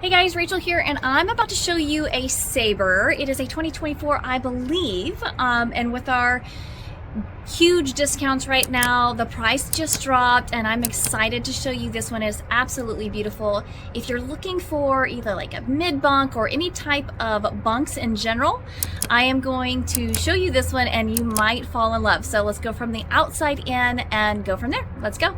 Hey guys, Rachel here, and I'm about to show you a Sabre. It is a 2024, I believe, and with our huge discounts right now, the price just dropped, and I'm excited to show you this one. Is absolutely beautiful. If you're looking for either like a mid-bunk or any type of bunks in general, I am going to show you this one, and you might fall in love. So let's go from the outside in and go from there. Let's go.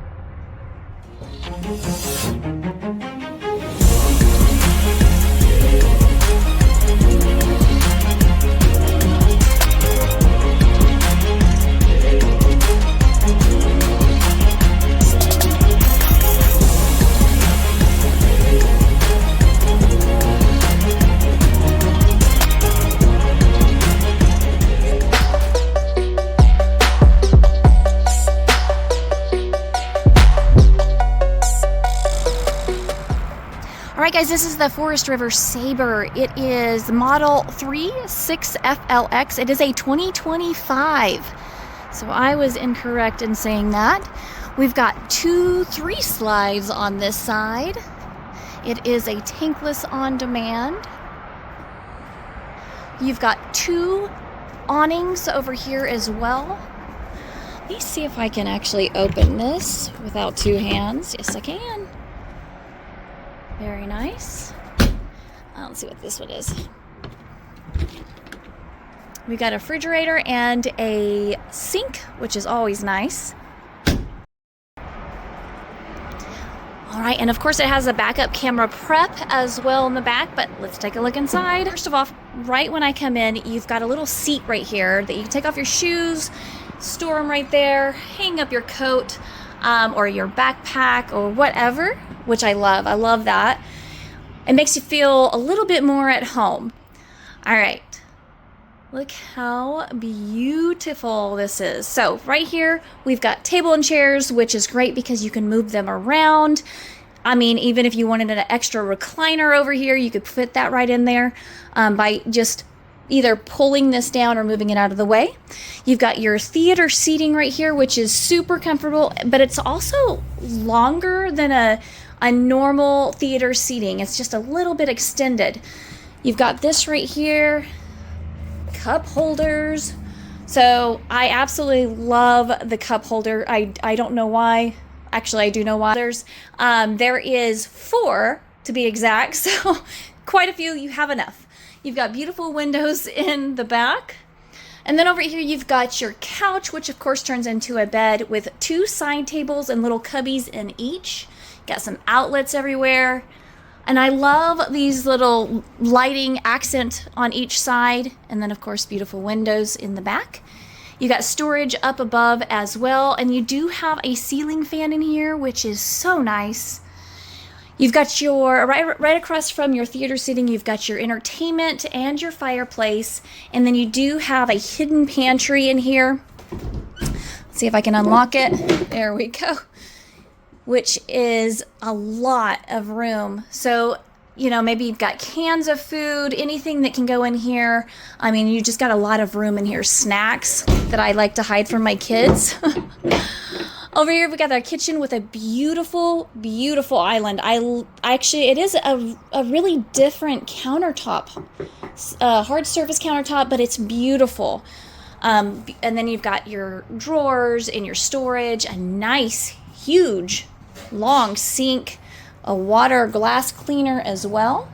Alright guys, this is the Forest River Sabre. It is model 36FLX. It is a 2025. So I was incorrect in saying that. We've got 3 slides on this side. It is a tankless on demand. You've got 2 awnings over here as well. Let me see if I can actually open this without 2 hands. Yes, I can. Very nice. Let's see what this one is. We've got a refrigerator and a sink, which is always nice. All right, and of course it has a backup camera prep as well in the back, but let's take a look inside. First of all, right when I come in, you've got a little seat right here that you can take off your shoes, store them right there, hang up your coat, or your backpack or whatever, which I love. I love that. It makes you feel a little bit more at home. All right. Look how beautiful this is. So right here, we've got table and chairs, which is great because you can move them around. I mean, even if you wanted an extra recliner over here, you could fit that right in there by just either pulling this down or moving it out of the way. You've got your theater seating right here, which is super comfortable, but it's also longer than a normal theater seating. It's just a little bit extended. You've got this right here, cup holders. So I absolutely love the cup holder. I don't know why. Actually, I do know why. There is 4 to be exact, so quite a few. You have enough. You've got beautiful windows in the back. And then over here, you've got your couch, which of course turns into a bed with 2 side tables and little cubbies in each. Got some outlets everywhere. And I love these little lighting accent on each side. And then of course, beautiful windows in the back. You got storage up above as well. And you do have a ceiling fan in here, which is so nice. You've got your, right across from your theater seating, you've got your entertainment and your fireplace. And then you do have a hidden pantry in here. Let's see if I can unlock it. There we go. Which is a lot of room. So, you know, maybe you've got cans of food, anything that can go in here. I mean, you just got a lot of room in here. Snacks that I like to hide from my kids. Over here, we got our kitchen with a beautiful, beautiful island. Actually, it is a really different countertop, hard surface countertop, but it's beautiful. And then you've got your drawers and your storage, a nice, huge, long sink, a water glass cleaner as well.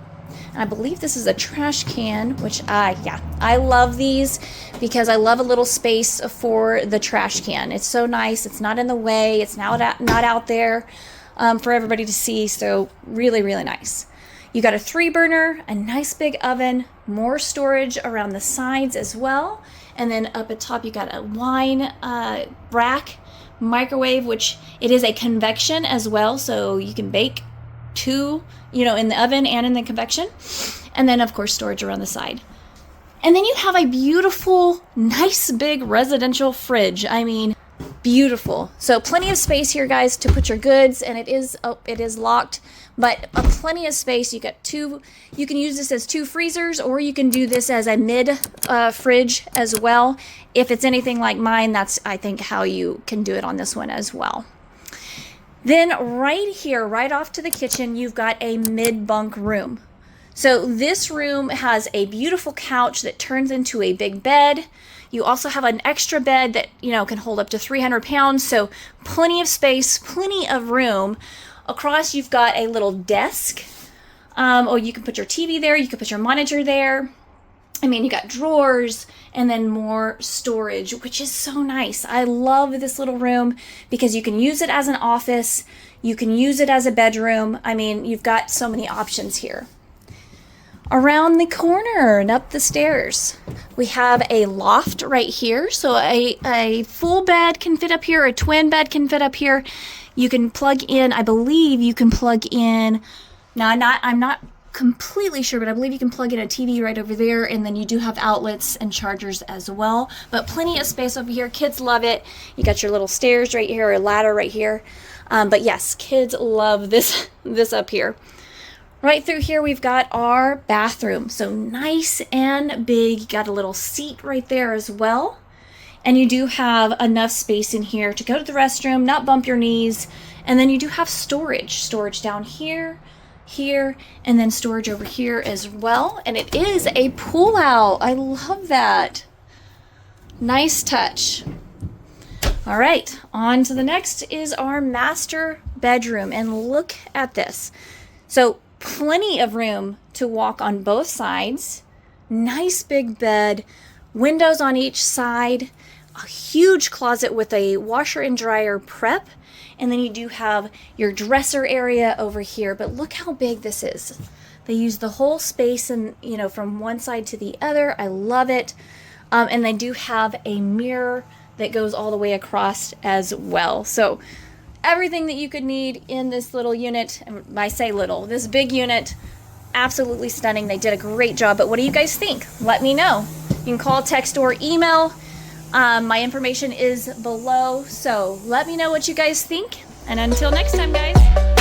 And I believe this is a trash can, which I love these because I love a little space for the trash can. It's so nice. It's not in the way. It's not out there for everybody to see. So really, really nice. You got a 3-burner, a nice big oven, more storage around the sides as well. And then up at top, you got a wine rack, microwave, which it is a convection as well. So you can bake 2, in the oven and in the convection. And then of course, storage around the side. And then you have a beautiful, nice big residential fridge. I mean, beautiful. So plenty of space here, guys, to put your goods. And it is locked, but plenty of space. You got 2, you can use this as 2 freezers, or you can do this as a mid fridge as well. If it's anything like mine, that's, I think, how you can do it on this one as well. Then right here, right off to the kitchen, you've got a mid-bunk room. So this room has a beautiful couch that turns into a big bed. You also have an extra bed that, can hold up to 300 pounds. So plenty of space, plenty of room. Across, you've got a little desk. Or you can put your TV there. You can put your monitor there. You got drawers and then more storage, which is so nice. I love this little room because you can use it as an office. You can use it as a bedroom. You've got so many options here. Around the corner and up the stairs, we have a loft right here. So a full bed can fit up here. A twin bed can fit up here. You can plug in, I believe you can plug in, I'm not completely sure, but I believe you can plug in a TV right over there, and then you do have outlets and chargers as well. But plenty of space over here. Kids love it. You got your little stairs right here, or ladder right here. But yes, kids love this up here. Right through here, we've got our bathroom. So nice and big. You got a little seat right there as well. And you do have enough space in here to go to the restroom, not bump your knees. And then you do have storage down here, and then storage over here as well. And it is a pull out. I love that. Nice touch. All right, on to the next is our master bedroom. And look at this. So plenty of room to walk on both sides. Nice big bed, windows on each side, a huge closet with a washer and dryer prep. And then you do have your dresser area over here, but look how big this is. They use the whole space and, from one side to the other. I love it. And they do have a mirror that goes all the way across as well. So everything that you could need in this little unit, and I say little, this big unit, absolutely stunning. They did a great job, but what do you guys think? Let me know. You can call, text, or email. My information is below, so let me know what you guys think. And until next time, guys.